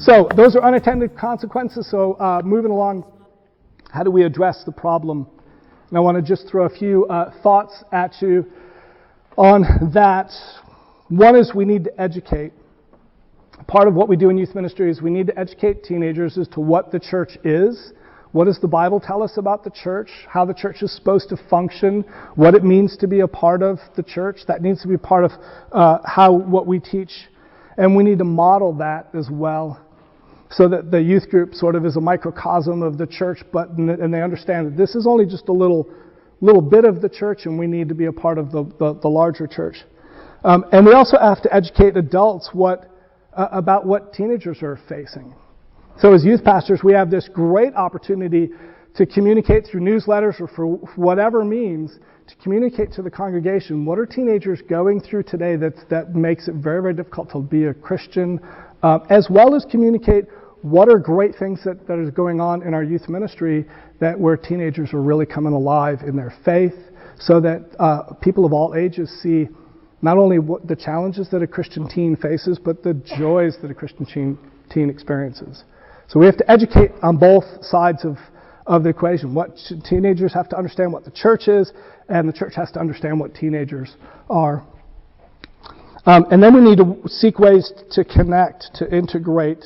So those are unintended consequences. So moving along, how do we address the problem? And I want to just throw a few thoughts at you on that. One is we need to educate. Part of what we do in youth ministry is we need to educate teenagers as to what the church is. What does the Bible tell us about the church? How the church is supposed to function? What it means to be a part of the church? That needs to be part of what we teach. And we need to model that as well, so that the youth group sort of is a microcosm of the church, and they understand that this is only just a little bit of the church, and we need to be a part of the larger church. And we also have to educate adults about what teenagers are facing. So as youth pastors, we have this great opportunity to communicate through newsletters or for whatever means, to communicate to the congregation what are teenagers going through today that makes it very, very difficult to be a Christian, as well as communicate what are great things that is going on in our youth ministry where teenagers are really coming alive in their faith, so that people of all ages see not only what the challenges that a Christian teen faces, but the joys that a Christian teen experiences. So we have to educate on both sides of the equation. Teenagers have to understand what the church is, and the church has to understand what teenagers are. And then we need to seek ways to connect, to integrate,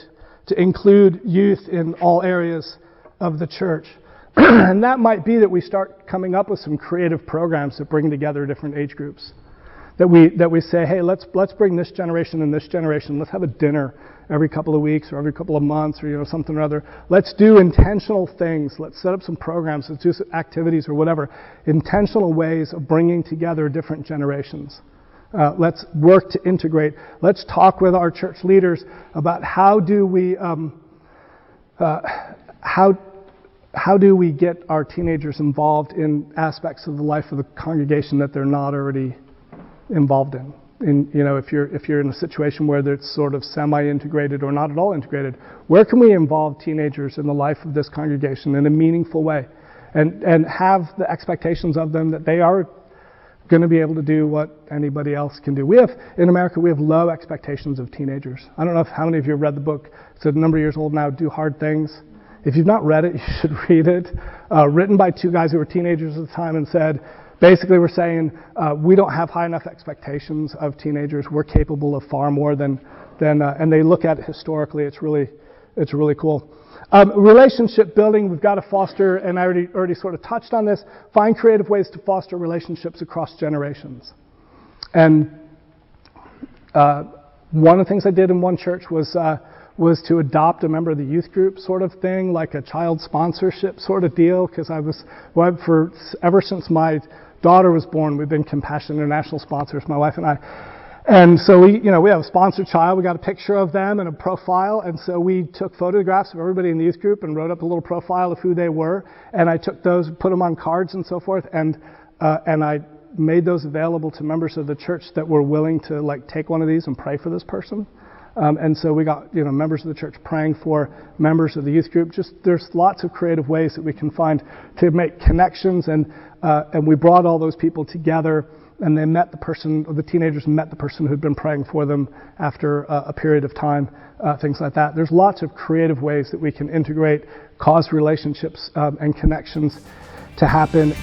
to include youth in all areas of the church. And that might be that we start coming up with some creative programs that bring together different age groups. That we say, hey, let's bring this generation and this generation. Let's have a dinner every couple of weeks or every couple of months, or something or other. Let's do intentional things. Let's set up some programs. Let's do some activities or whatever. Intentional ways of bringing together different generations. Let's work to integrate. Let's talk with our church leaders about how do we get our teenagers involved in aspects of the life of the congregation that they're not already involved in. If you're in a situation where it's sort of semi-integrated or not at all integrated, where can we involve teenagers in the life of this congregation in a meaningful way, and have the expectations of them that they are going to be able to do what anybody else can do. In America, we have low expectations of teenagers. I don't know how many of you have read the book. It's a number of years old now, Do Hard Things. If you've not read it, you should read it. Written by two guys who were teenagers at the time, and said, basically we're saying we don't have high enough expectations of teenagers. We're capable of far more than and they look at it historically. It's really cool. Relationship building, we've got to foster, and I already sort of touched on this, find creative ways to foster relationships across generations. And one of the things I did in one church was to adopt a member of the youth group sort of thing, like a child sponsorship sort of deal, because ever since my daughter was born, we've been Compassion International sponsors, my wife and I. And so we have a sponsored child. We got a picture of them and a profile, and so we took photographs of everybody in the youth group and wrote up a little profile of who they were. And I took those, put them on cards and so forth, and I made those available to members of the church that were willing to take one of these and pray for this person. And so we got members of the church praying for members of the youth group. There's lots of creative ways that we can find to make connections, and we brought all those people together. And they met the teenagers met the person who'd been praying for them after a period of time, things like that. There's lots of creative ways that we can integrate, cause relationships and connections to happen.